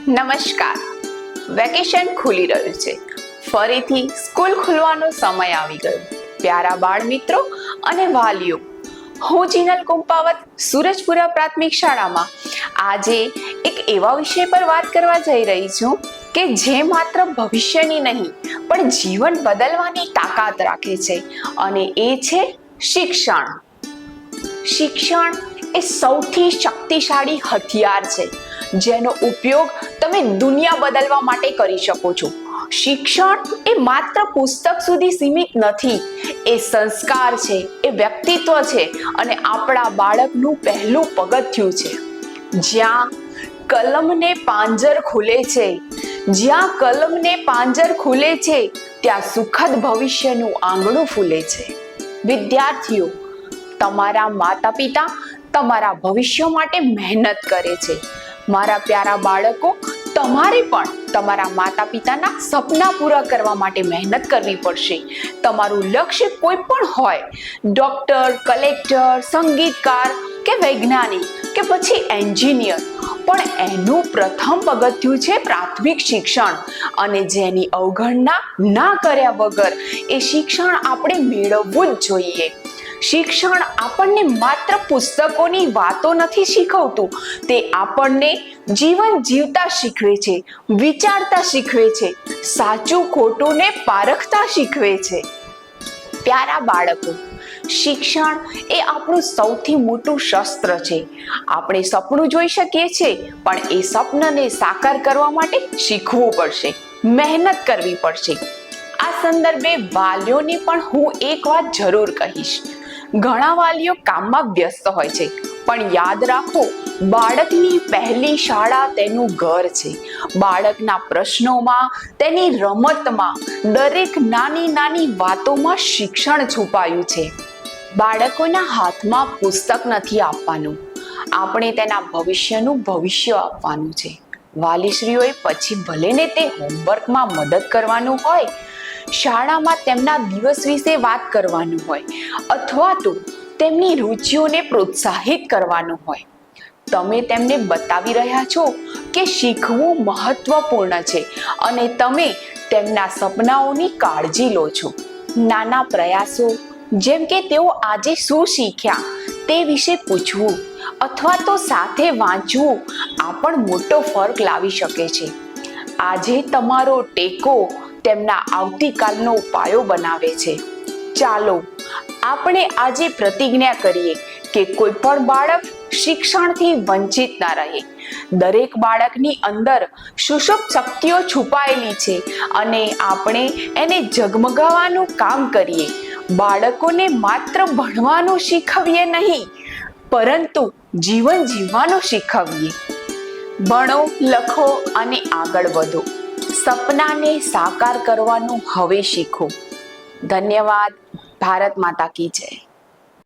નમસ્કાર. વેકેશન ખુલી રહ્યું છે. ફરીથી સ્કૂલ ખુલવાનો સમય આવી ગયો. પ્યારા બાળ મિત્રો અને વાલીઓ, હું જીનલ કુંપાવત સુરજપુરા પ્રાથમિક શાળામાં આજે એક એવા વિષય પર વાત કરવા જઈ રહી છું કે જે માત્ર ભવિષ્યની નહીં પણ જીવન બદલવાની તાકાત રાખે છે, અને એ છે શિક્ષણ. શિક્ષણ એ સૌથી શક્તિશાળી હથિયાર છે જેનો ઉપયોગ તમે દુનિયા બદલવા માટે કરી શકો છો. શિક્ષણ એ માત્ર પુસ્તક સુધી સીમિત નથી, એ સંસ્કાર છે, એ વ્યક્તિત્વ છે અને આપણા બાળકનું પહેલું પગથિયું છે. જ્યાં કલમને પાંજર ખુલે છે, જ્યાં કલમને પાંજર ખુલે છે, ત્યાં સુખદ ભવિષ્યનું આંગણું ફૂલે છે. વિદ્યાર્થીઓ, તમારા માતા પિતા તમારા ભવિષ્ય માટે મહેનત કરે છે. મારા પ્યારા બાળકો, તમારે પણ તમારા માતા પિતાના સપના પૂરા કરવા માટે મહેનત કરવી પડશે. તમારું લક્ષ્ય કોઈ પણ હોય, ડોક્ટર, કલેક્ટર, સંગીતકાર કે વૈજ્ઞાનિક કે પછી એન્જિનિયર, પણ એનું પ્રથમ પગથિયું છે પ્રાથમિક શિક્ષણ, અને જેની અવગણના ના કર્યા વગર એ શિક્ષણ આપણે મેળવવું જ જોઈએ. શિક્ષણ આપણને માત્ર પુસ્તકોની વાતો નથી શીખવતું, તે આપણને જીવન જીવતા શીખવે છે, વિચારતા શીખવે છે, સાચું ખોટું ને પારખતા શીખવે છે. પ્યારા બાળકો, શિક્ષણ એ આપણું સૌથી મોટું શસ્ત્ર છે. આપણે સપનું જોઈ શકીએ છીએ, પણ એ સપનાને સાકાર કરવા માટે શીખવું પડશે, મહેનત કરવી પડશે. આ સંદર્ભે વાલીઓને પણ હું એક વાત જરૂર કહીશ. ઘણા વાલીઓ કામમાં વ્યસ્ત હોય છે, પણ યાદ રાખો, બાળકની પહેલી શાળા તેનું ઘર છે. બાળકના પ્રશ્નોમાં, તેની રમતમાં, દરેક નાની નાની વાતોમાં શિક્ષણ છુપાયું છે. બાળકોના હાથમાં પુસ્તક નથી આપવાનું, આપણે તેના ભવિષ્યનું ભવિષ્ય આપવાનું છે. વાલીશ્રીઓએ પછી ભલે ને તે હોમવર્કમાં મદદ કરવાનું હોય, શાળામાં તેમના દિવસ વિશે વાત કરવાનું હોય, અથવા તો તેમની રુચિઓને પ્રોત્સાહિત કરવાનું હોય, તમે તેમને બતાવી રહ્યા છો કે શીખવું મહત્વપૂર્ણ છે અને તમે તેમના સપનાઓની કાળજી લો છો. નાના પ્રયાસો, જેમ કે તેઓ આજે શું શીખ્યા તે વિશે પૂછવું અથવા તો સાથે વાંચવું, આ પણ મોટો ફરક લાવી શકે છે. આજે તમારો ટેકો તેમના આવતીકાલનો પાયો બનાવે છે. ચાલો આપણે આજે પ્રતિજ્ઞા કરીએ કે કોઈ પણ બાળક શિક્ષણથી વંચિત ના રહે. દરેક બાળકની અંદર સુષુપ્ત શક્તિઓ છુપાયેલી છે અને આપણે એને ઝગમગાવવાનું કામ કરીએ. બાળકોને માત્ર ભણવાનું શીખવીએ નહીં, પરંતુ જીવન જીવવાનું શીખવીએ. ભણો, લખો અને આગળ વધો. સપનાને સાકાર કરવાનું હવે શીખો. ધન્યવાદ. ભારત માતા કી જય.